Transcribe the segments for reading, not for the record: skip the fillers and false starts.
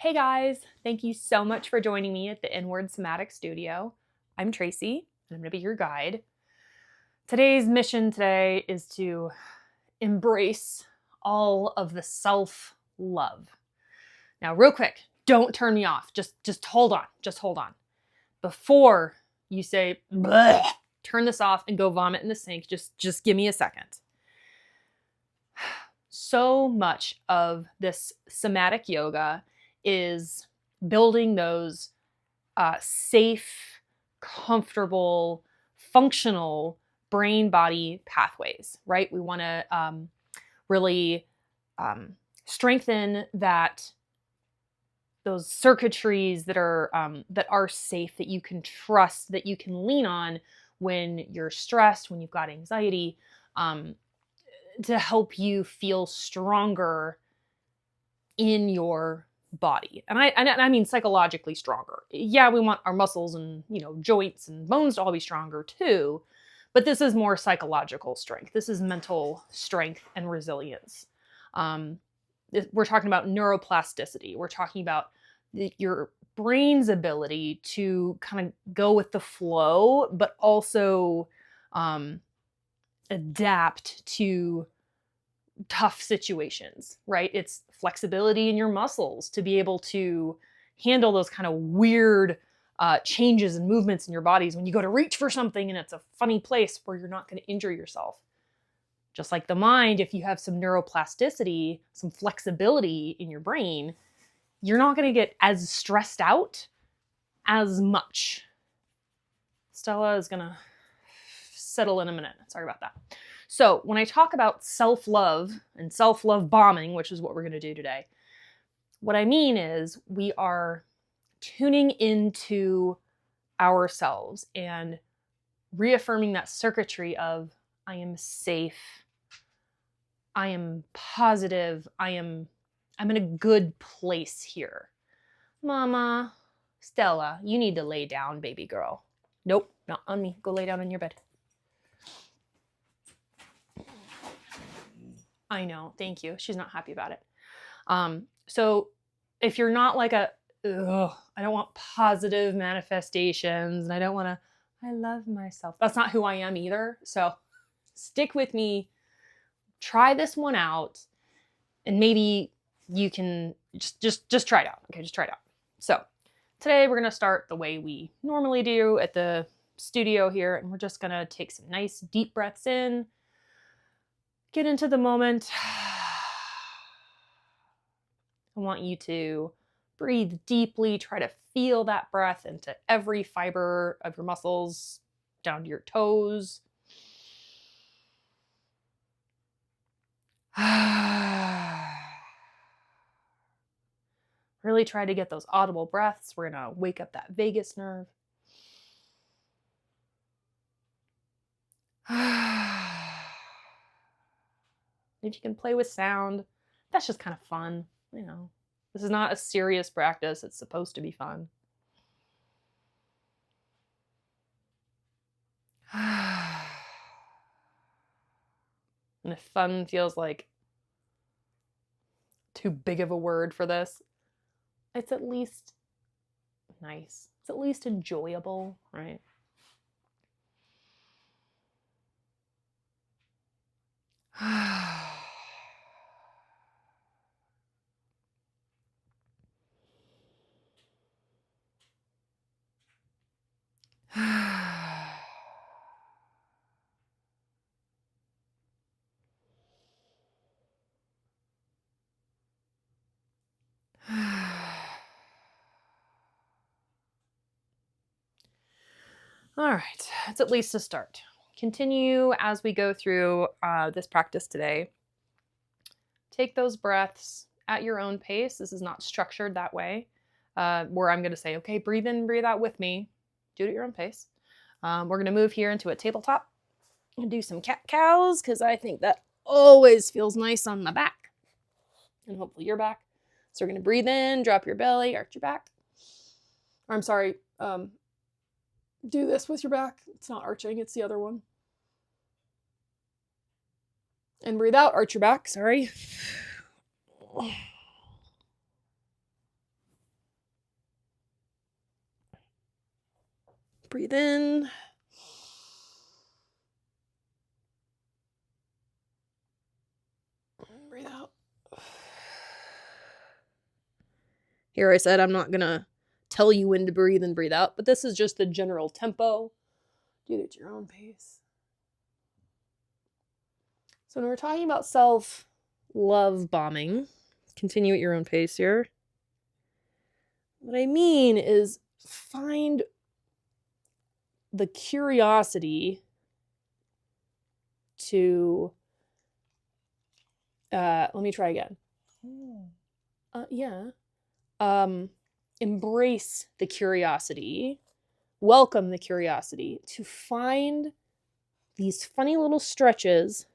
Hey guys, thank you so much for joining me at the Inward Somatic Studio. I'm Tracy, and I'm going to be your guide. Today's mission today is to embrace all of the self-love. Now, real quick, don't turn me off. Just hold on. Just hold on. Before you say, bleh, turn this off and go vomit in the sink, just give me a second. So much of this somatic yoga is building those safe, comfortable, functional brain-body pathways, right? We want to really strengthen those circuitries that are safe, that you can trust, that you can lean on when you're stressed, when you've got anxiety, to help you feel stronger in your body. And I mean psychologically stronger. Yeah, we want our muscles and, joints and bones to all be stronger too, but this is more psychological strength. This is mental strength and resilience. We're talking about neuroplasticity. We're talking about your brain's ability to kind of go with the flow, but also adapt to tough situations, right? It's flexibility in your muscles to be able to handle those kind of weird changes and movements in your bodies when you go to reach for something and it's a funny place where you're not going to injure yourself. Just like the mind, if you have some neuroplasticity, some flexibility in your brain, you're not going to get as stressed out as much. Stella is going to settle in a minute. Sorry about that. So when I talk about self-love and self-love bombing, which is what we're going to do today, what I mean is we are tuning into ourselves and reaffirming that circuitry of I am safe, I am positive, I'm in a good place here. Mama, Stella, you need to lay down, baby girl. Nope, not on me. Go lay down in your bed. I know, thank you. She's not happy about it. So if you're not like I don't want positive manifestations and I don't want to, I love myself. That's not who I am either. So stick with me, try this one out, and maybe you can just try it out. Okay, just try it out. So today we're going to start the way we normally do at the studio here, and we're just going to take some nice deep breaths in. Get into the moment. I want you to breathe deeply. Try to feel that breath into every fiber of your muscles, down to your toes. Really try to get those audible breaths. We're going to wake up that vagus nerve. If you can play with sound, that's just kind of fun, This is not a serious practice. It's supposed to be fun. And if fun feels like too big of a word for this, it's at least nice. It's at least enjoyable, right? All right, it's at least a start. Continue as we go through this practice today. Take those breaths at your own pace. This is not structured that way, where I'm going to say, okay, breathe in, breathe out with me. Do it at your own pace. We're going to move here into a tabletop and do some cat-cows because I think that always feels nice on my back and hopefully your back. So we're going to breathe in, drop your belly, arch your back. Or I'm sorry, do this with your back. It's not arching, it's the other one. And breathe out, arch your back, sorry. Breathe in. Breathe out. Here I said I'm not going to tell you when to breathe and breathe out, but this is just the general tempo. Do it at your own pace. So when we're talking about self-love bombing, continue at your own pace here. What I mean is find the curiosity to, let me try again. Embrace the curiosity, welcome the curiosity to find these funny little stretches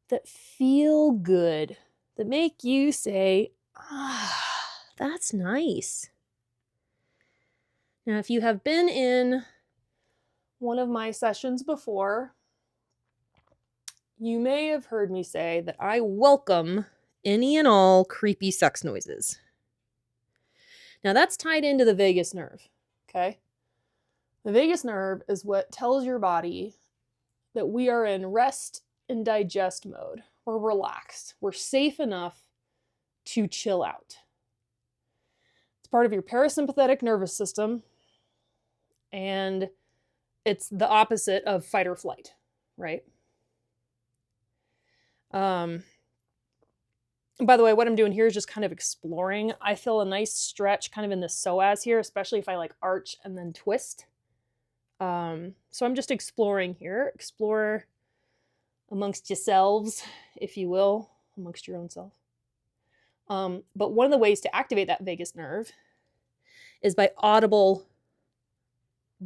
that feel good, that make you say, that's nice. Now, if you have been in one of my sessions before, you may have heard me say that I welcome any and all creepy sex noises. Now, that's tied into the vagus nerve, okay? The vagus nerve is what tells your body that we are in rest and digest mode. We're relaxed. We're safe enough to chill out. It's part of your parasympathetic nervous system, and it's the opposite of fight or flight, right? By the way, what I'm doing here is just kind of exploring. I feel a nice stretch kind of in the psoas here, especially if I like arch and then twist. So I'm just exploring here. Explore amongst yourselves, if you will, amongst your own self. But one of the ways to activate that vagus nerve is by audible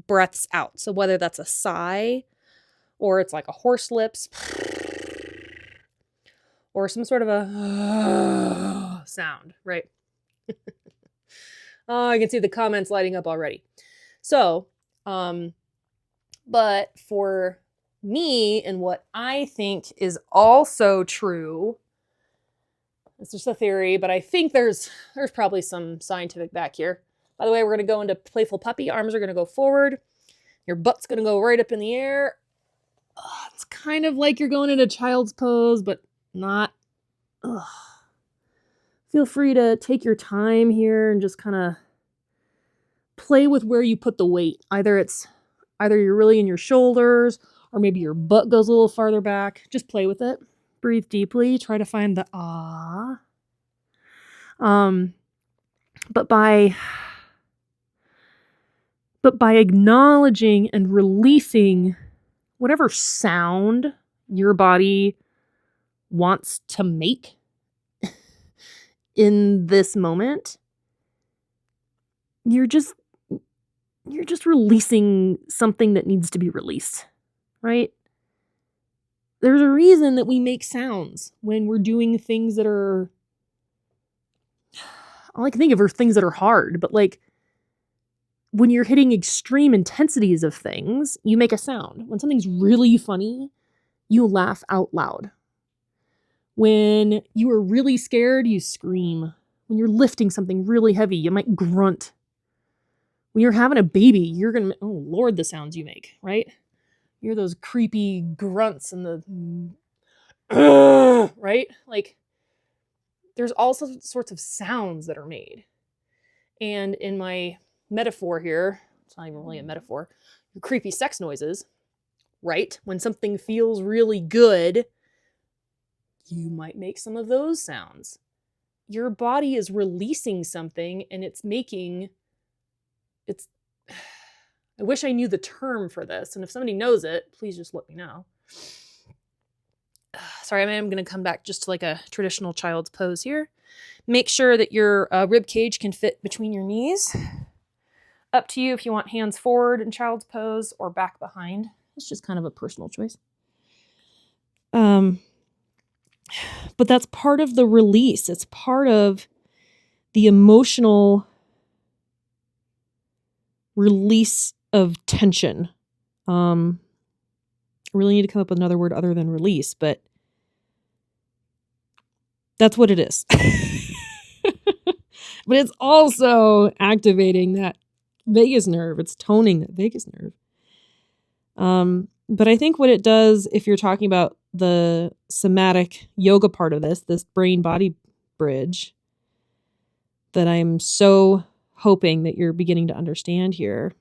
breaths out. So whether that's a sigh or it's like a horse lips or some sort of a sound, right? Oh, I can see the comments lighting up already. So, but for me and what I think is also true, it's just a theory, but I think there's probably some scientific back here. By the way, we're going to go into playful puppy. Arms are going to go forward. Your butt's going to go right up in the air. It's kind of like you're going into child's pose, but not. Feel free to take your time here and just kind of play with where you put the weight. Either you're really in your shoulders, or maybe your butt goes a little farther back. Just play with it. Breathe deeply. Try to find the ah. But by acknowledging and releasing whatever sound your body wants to make in this moment, you're just releasing something that needs to be released, right? There's a reason that we make sounds when we're doing things that are, all I can think of are things that are hard, but like when you're hitting extreme intensities of things, you make a sound. When something's really funny, you laugh out loud. When you are really scared, you scream. When you're lifting something really heavy, you might grunt. When you're having a baby, you're going to, oh Lord, the sounds you make, right? You're those creepy grunts and the, right? Like, there's all sorts of sounds that are made. And in my metaphor here, it's not even really a metaphor, creepy sex noises, right? When something feels really good, you might make some of those sounds. Your body is releasing something and I wish I knew the term for this. And if somebody knows it, please just let me know. Sorry, I am going to come back just to like a traditional child's pose here. Make sure that your rib cage can fit between your knees. Up to you if you want hands forward in child's pose or back behind. It's just kind of a personal choice. But that's part of the release. It's part of the emotional release of tension. I really need to come up with another word other than release, but that's what it is. But it's also activating that vagus nerve. It's toning that vagus nerve. But I think what it does, if you're talking about the somatic yoga part of this brain-body bridge, that I'm so hoping that you're beginning to understand here,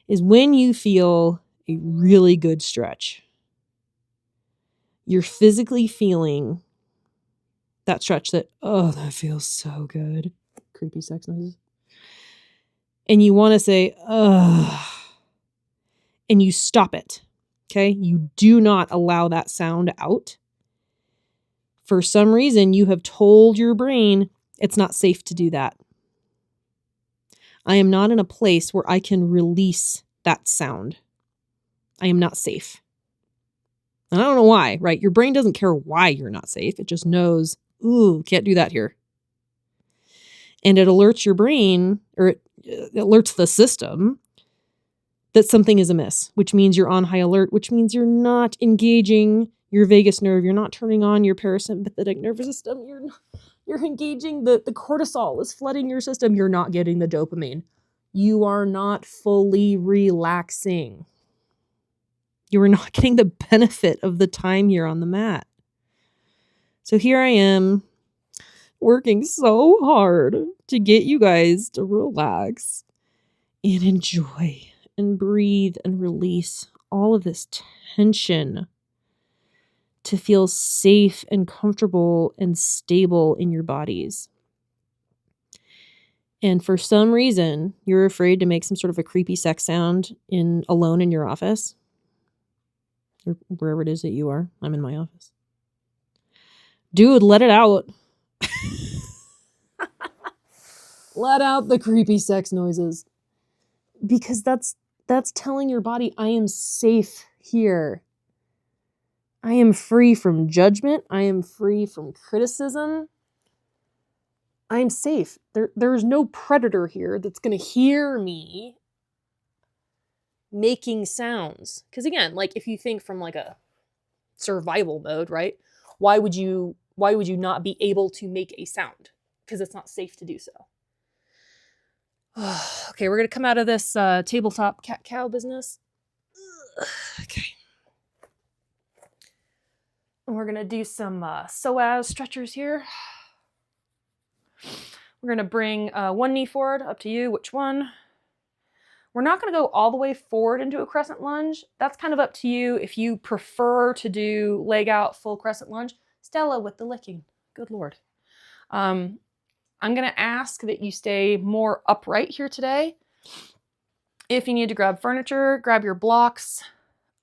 is when you feel a really good stretch, you're physically feeling that stretch that, oh, that feels so good. Creepy sex noises. And you want to say, ugh, and you stop it. Okay? You do not allow that sound out. For some reason, you have told your brain it's not safe to do that. I am not in a place where I can release that sound. I am not safe. And I don't know why, right? Your brain doesn't care why you're not safe. It just knows, ooh, can't do that here. And it alerts your brain, or it alerts the system that something is amiss, which means you're on high alert, which means you're not engaging your vagus nerve. You're not turning on your parasympathetic nervous system. You're engaging the cortisol is flooding your system. You're not getting the dopamine. You are not fully relaxing. You are not getting the benefit of the time here on the mat. So here I am working so hard to get you guys to relax and enjoy and breathe and release all of this tension, to feel safe and comfortable and stable in your bodies. And for some reason, you're afraid to make some sort of a creepy sex sound alone in your office, or wherever it is that you are. I'm in my office. Dude, let it out. Let out the creepy sex noises. Because that's telling your body, I am safe here. I am free from judgment. I am free from criticism. I am safe. There's no predator here that's going to hear me making sounds. Because again, like if you think from like a survival mode, right? Why would you not be able to make a sound? Because it's not safe to do so. Okay, we're going to come out of this tabletop cat-cow business. Okay. And we're going to do some psoas stretchers here. We're going to bring one knee forward, up to you, which one. We're not going to go all the way forward into a crescent lunge. That's kind of up to you. If you prefer to do leg out, full crescent lunge, Stella with the licking. Good Lord. I'm going to ask that you stay more upright here today. If you need to grab furniture, grab your blocks,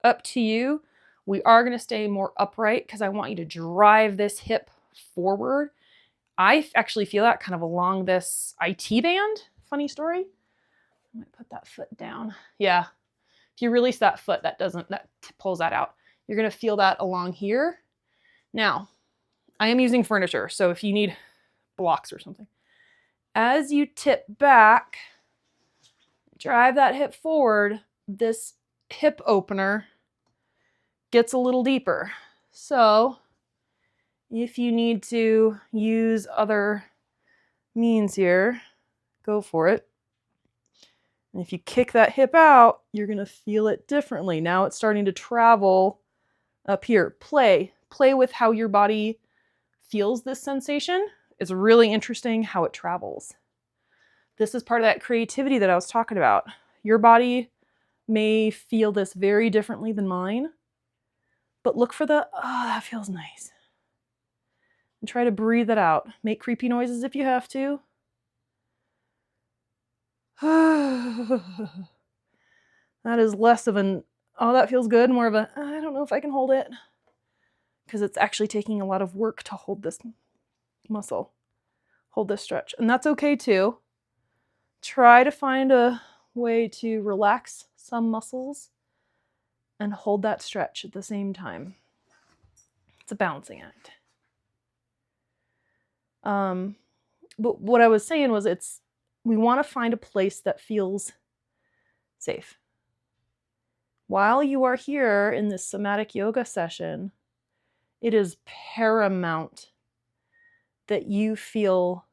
up to you. We are going to stay more upright because I want you to drive this hip forward. I actually feel that kind of along this IT band. Funny story. I might put that foot down. Yeah. If you release that foot, that pulls that out. You're going to feel that along here. Now, I am using furniture, so if you need blocks or something. As you tip back, drive that hip forward, this hip opener gets a little deeper. So if you need to use other means here, go for it. And if you kick that hip out, you're going to feel it differently. Now it's starting to travel up here. Play with how your body feels this sensation. It's really interesting how it travels. This is part of that creativity that I was talking about. Your body may feel this very differently than mine, but look for the, oh, that feels nice. And try to breathe it out. Make creepy noises if you have to. That is less of an, oh, that feels good, more of a, I don't know if I can hold it. Because it's actually taking a lot of work to hold this muscle, hold this stretch. And that's okay too. Try to find a way to relax some muscles and hold that stretch at the same time. It's a balancing act. But what I was saying was we want to find a place that feels safe. While you are here in this somatic yoga session, it is paramount that you feel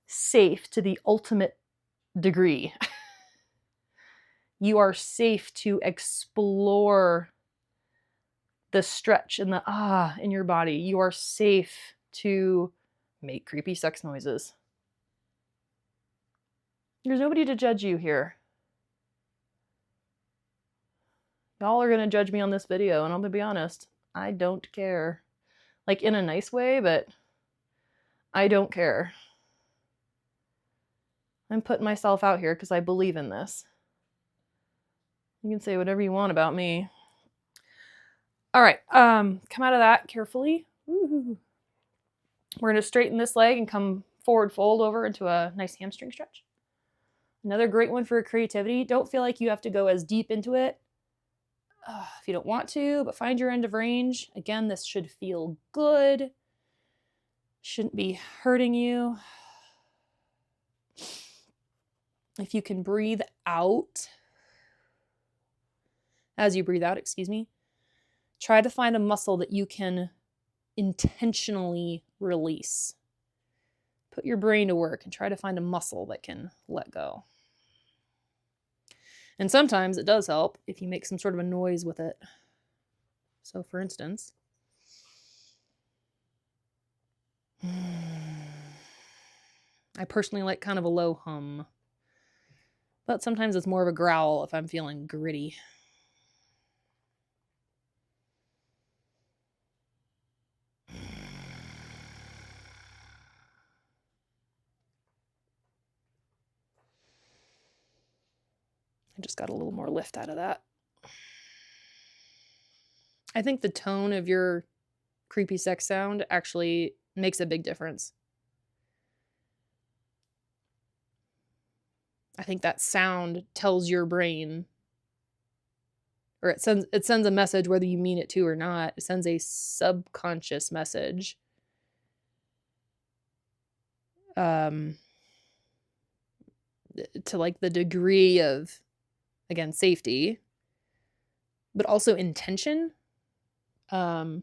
safe to the ultimate degree. You are safe to explore the stretch and the in your body. You are safe to make creepy sex noises. There's nobody to judge you here. Y'all are going to judge me on this video, and I'm going to be honest, I don't care. Like, in a nice way, but I don't care. I'm putting myself out here because I believe in this. You can say whatever you want about me. All right, come out of that carefully. Woo-hoo. We're going to straighten this leg and come forward fold over into a nice hamstring stretch. Another great one for creativity. Don't feel like you have to go as deep into it if you don't want to, but find your end of range. Again, this should feel good. Shouldn't be hurting you. If you can breathe out as you breathe out, try to find a muscle that you can intentionally release. Put your brain to work and try to find a muscle that can let go. And sometimes it does help if you make some sort of a noise with it. So for instance, I personally like kind of a low hum, but sometimes it's more of a growl if I'm feeling gritty. I just got a little more lift out of that. I think the tone of your creepy sex sound actually makes a big difference. I think that sound tells your brain, or it sends a message whether you mean it to or not. It sends a subconscious message. To like the degree of, again, safety, but also intention. So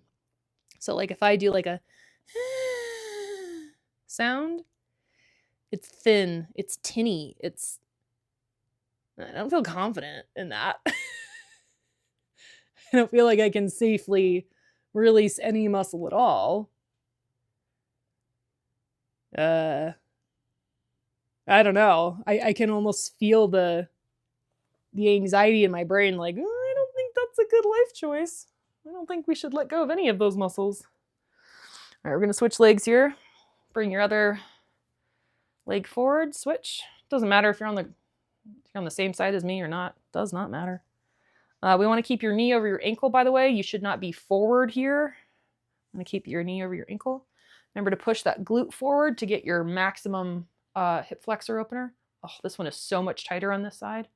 like if I do like a sound, it's thin, it's tinny, I don't feel confident in that. I don't feel like I can safely release any muscle at all. I don't know. I can almost feel the anxiety in my brain, like, I don't think that's a good life choice. I don't think we should let go of any of those muscles. All right, we're going to switch legs here. Bring your other leg forward, switch. Doesn't matter if you're on the same side as me or not. Does not matter. We want to keep your knee over your ankle, by the way. You should not be forward here. I'm going to keep your knee over your ankle. Remember to push that glute forward to get your maximum hip flexor opener. Oh, this one is so much tighter on this side.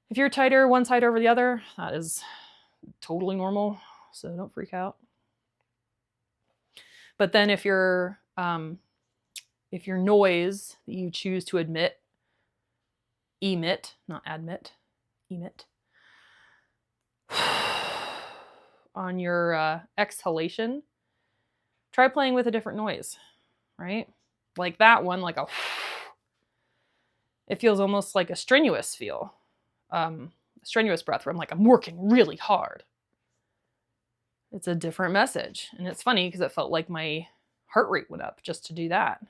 If you're tighter one side over the other, that is totally normal, so don't freak out. But then if your noise that you choose to emit, not admit, emit, on your exhalation, try playing with a different noise, right? Like that one, like it feels almost like a strenuous feel. Strenuous breath where I'm working really hard. It's a different message. And it's funny because it felt like my heart rate went up just to do that.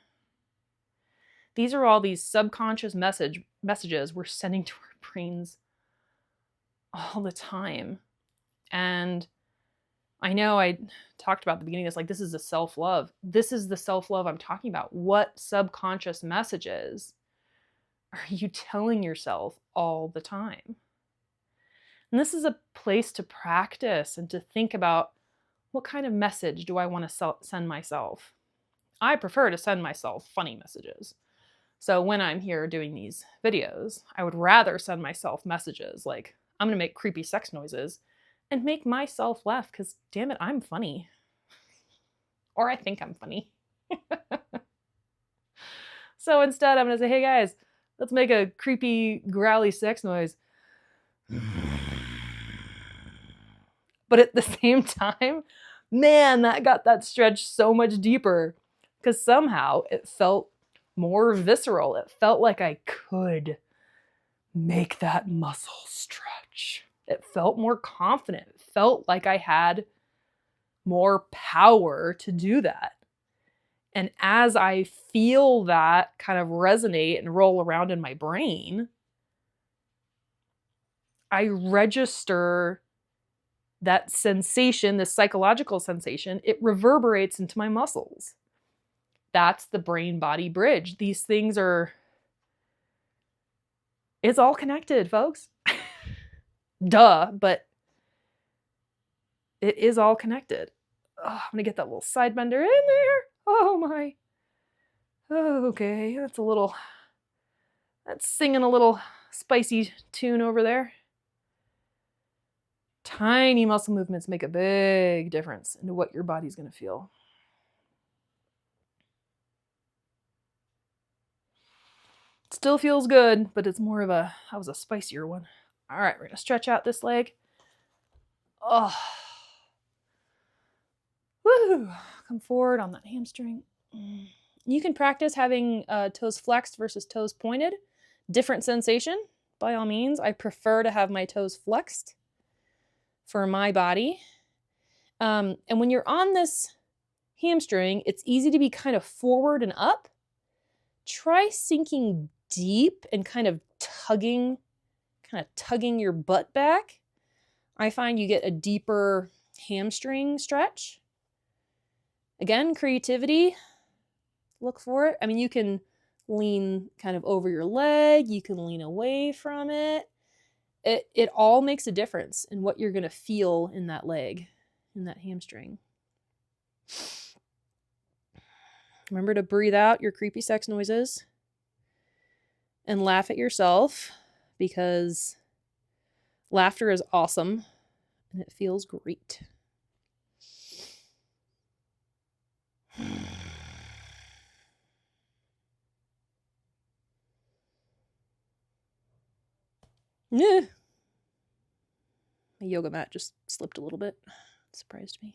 These are all these subconscious messages we're sending to our brains all the time. And I know I talked about at the beginning, it's like, this is the self-love. This is the self-love I'm talking about. What subconscious messages are you telling yourself all the time? And this is a place to practice and to think about, what kind of message do I want to send myself? I prefer to send myself funny messages. So when I'm here doing these videos, I would rather send myself messages like, I'm going to make creepy sex noises and make myself laugh because, damn it, I'm funny. Or I think I'm funny. So instead, I'm going to say, hey guys, let's make a creepy, growly sex noise. But at the same time, man, that got that stretch so much deeper because somehow it felt more visceral. It felt like I could make that muscle stretch. It felt more confident. It felt like I had more power to do that. And as I feel that kind of resonate and roll around in my brain, I register that sensation, this psychological sensation, it reverberates into my muscles. That's the brain-body bridge. These things are, it's all connected, folks. Duh, but it is all connected. Oh, I'm gonna get that little side bender in there. Oh my. Okay, that's singing a little spicy tune over there. Tiny muscle movements make a big difference into what your body's gonna feel. Still feels good, but it's more of that was a spicier one. All right, we're gonna stretch out this leg. Oh. Woo! Come forward on that hamstring. You can practice having toes flexed versus toes pointed. Different sensation, by all means. I prefer to have my toes flexed for my body. And when you're on this hamstring, it's easy to be kind of forward and up. Try sinking deep and kind of tugging your butt back. I find you get a deeper hamstring stretch. Again, creativity, look for it. I mean, you can lean kind of over your leg, you can lean away from it. It all makes a difference in what you're gonna feel in that leg, in that hamstring. Remember to breathe out your creepy sex noises and laugh at yourself, because laughter is awesome and it feels great. Yeah. My yoga mat just slipped a little bit. It surprised me.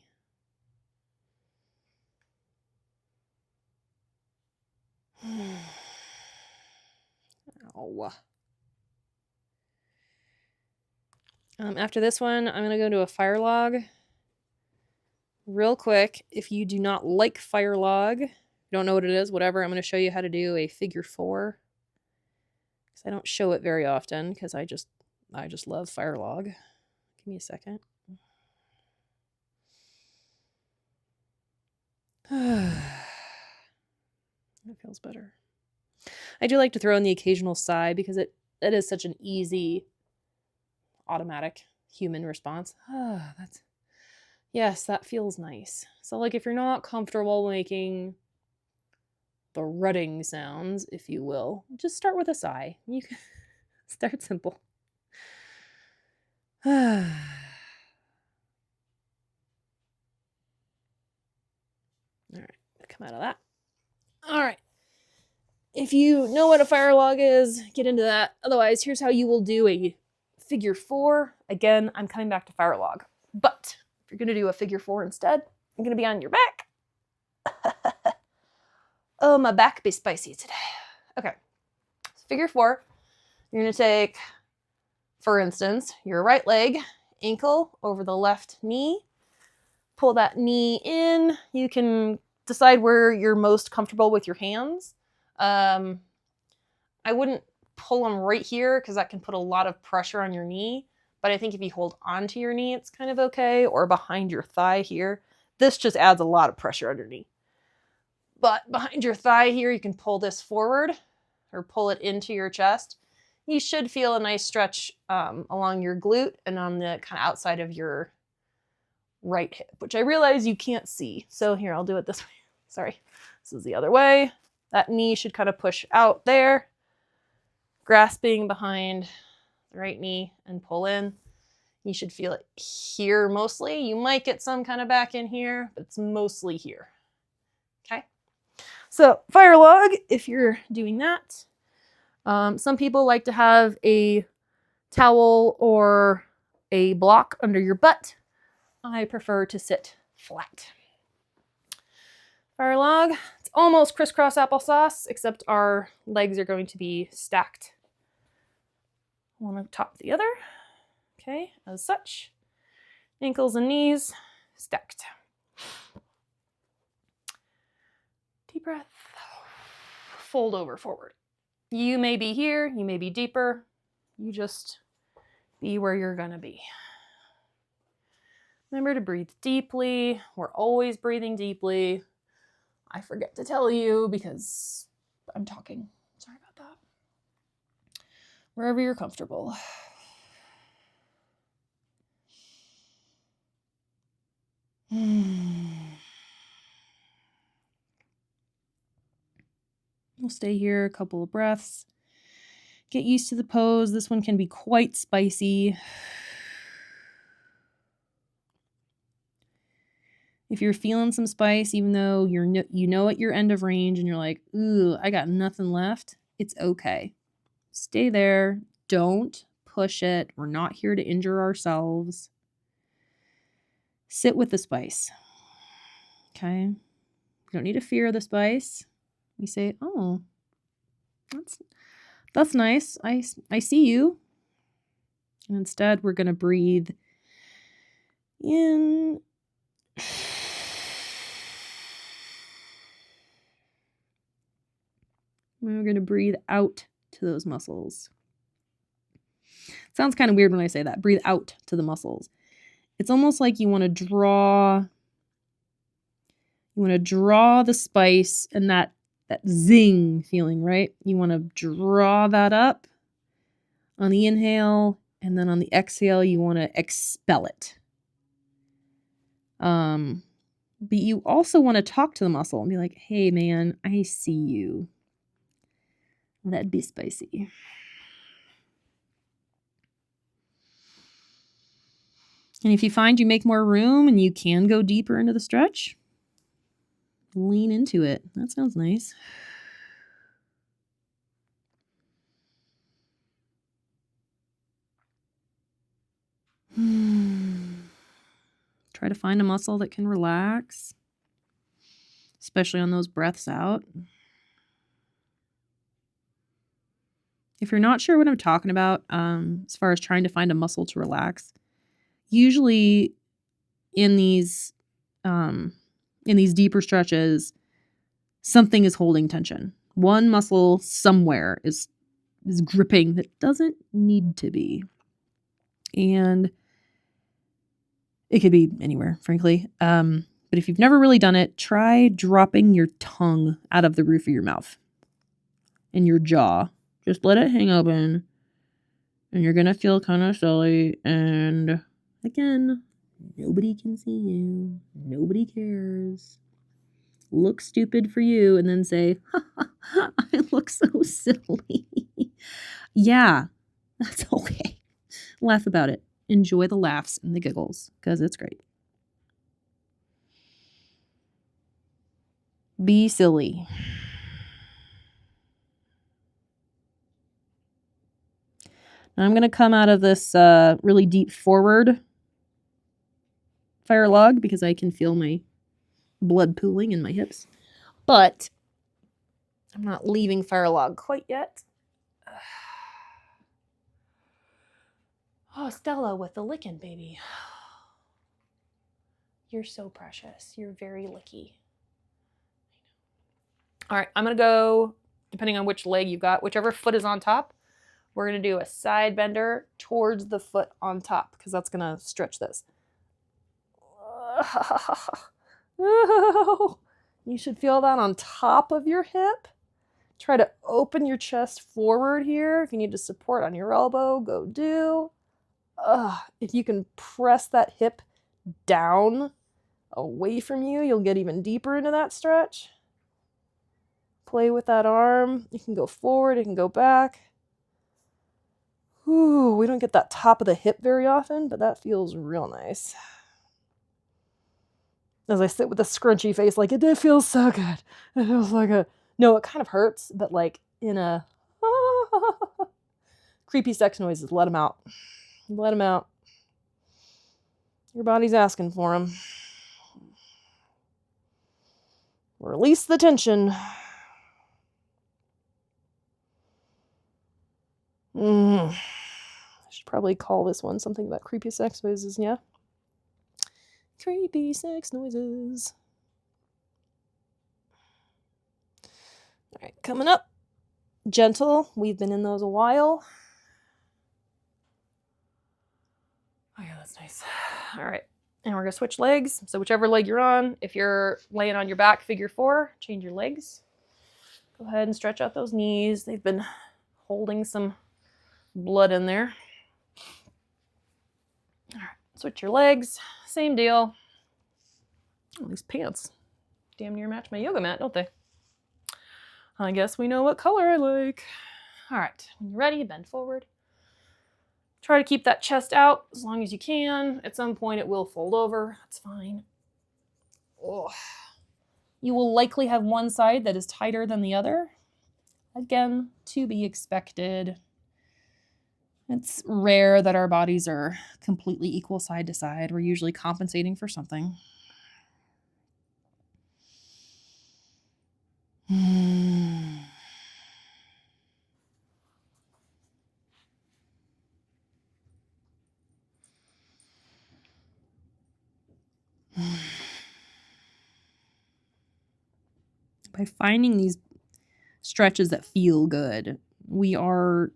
Oh. After this one, I'm going to go to a fire log. Real quick, if you do not like fire log, you don't know what it is, whatever, I'm going to show you how to do a figure 4. Because I don't show it very often, because I just love fire log. Give me a second. That feels better. I do like to throw in the occasional sigh, because it is such an easy, automatic human response. Yes, that feels nice. So like if you're not comfortable making the rutting sounds, if you will, just start with a sigh. You can start simple. All right, come out of that. All right. If you know what a fire log is, get into that. Otherwise, here's how you will do a figure 4. Again, I'm coming back to fire log. But if you're going to do a figure 4 instead, you're going to be on your back. Oh, my back be spicy today. Okay. So figure 4, you're going to take, for instance, your right leg, ankle over the left knee. Pull that knee in. You can decide where you're most comfortable with your hands. I wouldn't pull them right here because that can put a lot of pressure on your knee. But I think if you hold onto your knee, it's kind of okay. Or behind your thigh here. This just adds a lot of pressure on your knee. But behind your thigh here, you can pull this forward or pull it into your chest. You should feel a nice stretch along your glute and on the kind of outside of your right hip, which I realize you can't see. So here, I'll do it this way. Sorry. This is the other way. That knee should kind of push out there, grasping behind the right knee and pull in. You should feel it here mostly. You might get some kind of back in here, but it's mostly here. Okay. So fire log, if you're doing that. Some people like to have a towel or a block under your butt. I prefer to sit flat. Fire log, it's almost crisscross applesauce, except our legs are going to be stacked one on top of the other. Okay, as such. Ankles and knees stacked. Deep breath. Fold over forward. You may be here, you may be deeper. You just be where you're gonna be. Remember to breathe deeply. We're always breathing deeply. I forget to tell you because I'm talking. Sorry about that. Wherever you're comfortable. We'll stay here a couple of breaths. Get used to the pose. This one can be quite spicy. If you're feeling some spice, even though you know at your end of range and you're like, ooh, I got nothing left, it's okay. Stay there. Don't push it. We're not here to injure ourselves. Sit with the spice. Okay? You don't need to fear the spice. We say, oh, that's nice. I see you. And instead, we're going to breathe in. We're going to breathe out to those muscles. Sounds kind of weird when I say that. Breathe out to the muscles. It's almost like you want to draw the spice and that zing feeling, right? You want to draw that up on the inhale, and then on the exhale, you want to expel it. But you also want to talk to the muscle and be like, hey man, I see you. That'd be spicy. And if you find you make more room and you can go deeper into the stretch, lean into it. That sounds nice. Try to find a muscle that can relax, especially on those breaths out. If you're not sure what I'm talking about, as far as trying to find a muscle to relax, usually in these deeper stretches, something is holding tension. One muscle somewhere is gripping that doesn't need to be. And it could be anywhere, frankly. But if you've never really done it, try dropping your tongue out of the roof of your mouth and your jaw. Just let it hang open. And you're going to feel kind of silly. And again, nobody can see you. Nobody cares. Look stupid for you and then say, I look so silly. Yeah, that's okay. Laugh about it. Enjoy the laughs and the giggles because it's great. Be silly. Now I'm going to come out of this really deep forward fire log because I can feel my blood pooling in my hips. But I'm not leaving fire log quite yet. Oh, Stella with the licking, baby. You're so precious. You're very licky. All right, I'm going to go, depending on which leg you've got, whichever foot is on top, we're going to do a side bender towards the foot on top because that's going to stretch this. You should feel that on top of your hip. Try to open your chest forward here. If you need to support on your elbow, go do. If you can press that hip down away from you, you'll get even deeper into that stretch. Play with that arm. You can go forward, it can go back. Ooh, we don't get that top of the hip very often, but that feels real nice. As I sit with a scrunchy face, like, it feels so good. It feels so good. No, it kind of hurts, but like in a creepy sex noises. Let them out. Let them out. Your body's asking for them. Release the tension. I should probably call this one something about creepy sex noises, yeah? Creepy sex noises. All right, coming up. Gentle. We've been in those a while. Oh yeah, that's nice. All right. And we're going to switch legs. So whichever leg you're on, if you're laying on your back, figure 4, change your legs. Go ahead and stretch out those knees. They've been holding some blood in there. All right. Switch your legs. Same deal. Oh, these pants damn near match my yoga mat, don't they? I guess we know what color I like. All right. When you're ready, bend forward. Try to keep that chest out as long as you can. At some point, it will fold over. That's fine. Oh. You will likely have one side that is tighter than the other. Again, to be expected. It's rare that our bodies are completely equal side to side. We're usually compensating for something. By finding these stretches that feel good, we're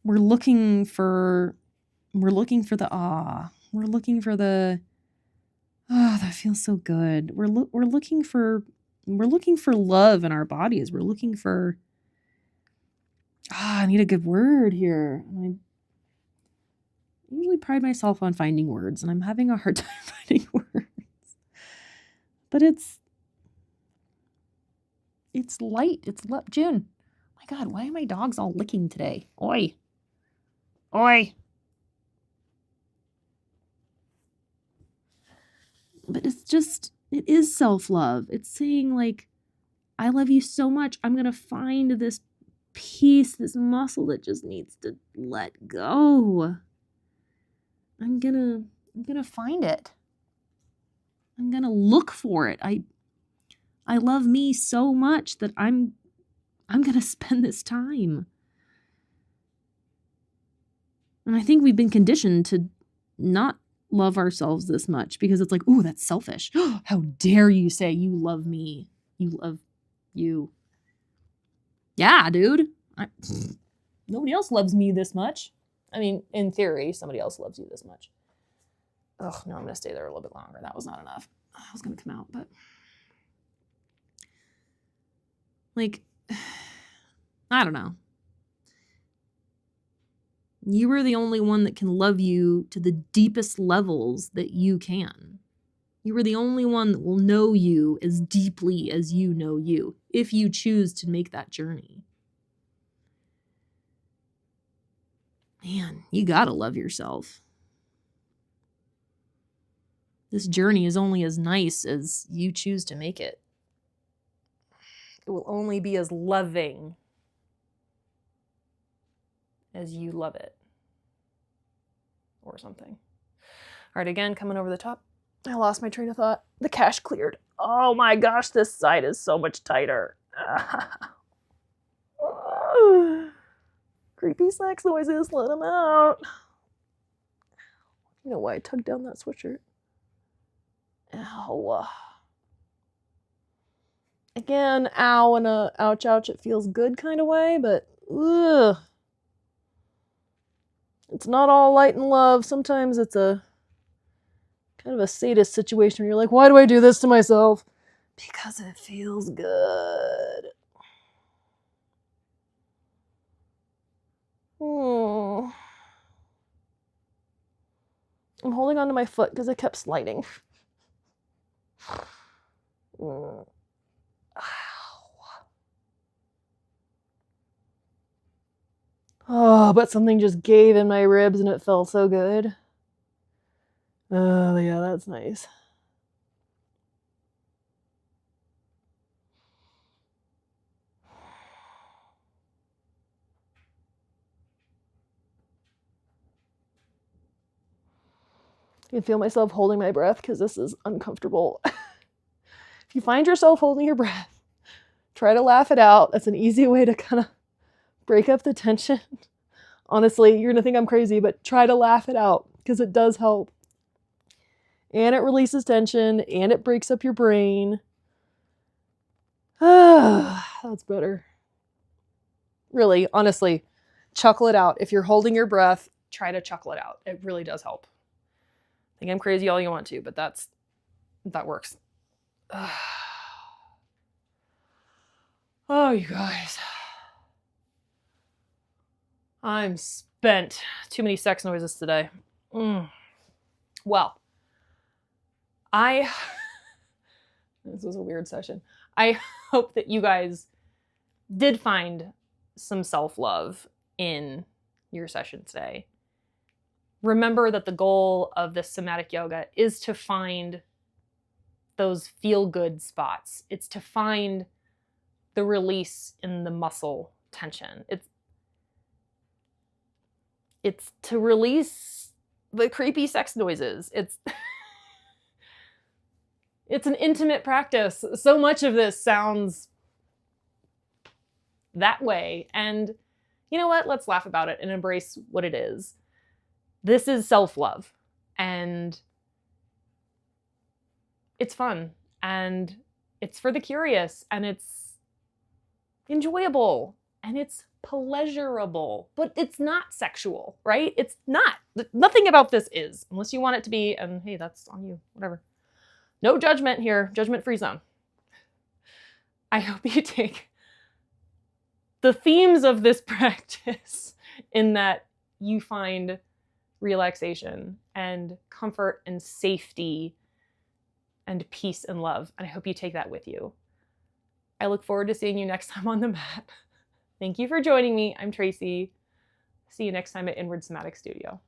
looking for the ah. We're looking for the that feels so good. We're looking for love in our bodies. We're looking for I need a good word here. I usually pride myself on finding words, and I'm having a hard time finding words. But it's light. It's June. My God, why are my dogs all licking today? Oi. Oi. But it is self-love. It's saying, like, I love you so much. I'm going to find this piece, this muscle that just needs to let go. I'm going to find it. I'm going to look for it. I love me so much that I'm going to spend this time. And I think we've been conditioned to not love ourselves this much because it's like, ooh, that's selfish. How dare you say you love me? You love you. Yeah, dude. Nobody else loves me this much. I mean, in theory, somebody else loves you this much. Oh, no, I'm going to stay there a little bit longer. That was not enough. I was going to come out, but like, I don't know. You are the only one that can love you to the deepest levels that you can. You are the only one that will know you as deeply as you know you, if you choose to make that journey. Man, you gotta love yourself. This journey is only as nice as you choose to make it. It will only be as loving as you love it. Or something. All right, again, coming over the top. I lost my train of thought. The cache cleared. Oh my gosh, this side is so much tighter. Creepy sex noises, let them out. You know why I tugged down that sweatshirt? Ow. Again, ow in a ouch ouch it feels good kind of way, but ugh. It's not all light and love. Sometimes it's a kind of a sadist situation where you're like, why do I do this to myself? Because it feels good. I'm holding onto my foot because it kept sliding. Ow. Oh, but something just gave in my ribs and it felt so good. Oh, yeah, that's nice. I can feel myself holding my breath because this is uncomfortable. If If you find yourself holding your breath, try to laugh it out. That's an easy way to kind of break up the tension. Honestly, you're going to think I'm crazy, but try to laugh it out because it does help. And it releases tension and it breaks up your brain. That's better. Really, honestly, chuckle it out. If you're holding your breath, try to chuckle it out. It really does help. Think I'm crazy all you want to, but that works. Oh, you guys. I'm spent. Too many sex noises today. Well, this was a weird session. I hope that you guys did find some self-love in your session today. Remember that the goal of this somatic yoga is to find those feel-good spots. It's to find the release in the muscle tension. It's to release the creepy sex noises. It's an intimate practice. So much of this sounds that way. And you know what? Let's laugh about it and embrace what it is. This is self-love. And it's fun. And it's for the curious. And it's enjoyable. And it's pleasurable. But it's not sexual, right? It's not. Nothing about this is. Unless you want it to be. And hey, that's on you. Whatever. No judgment here. Judgment-free zone. I hope you take the themes of this practice in that you find relaxation and comfort and safety and peace and love. And I hope you take that with you. I look forward to seeing you next time on the mat. Thank you for joining me. I'm Tracy. See you next time at Inward Somatic Studio.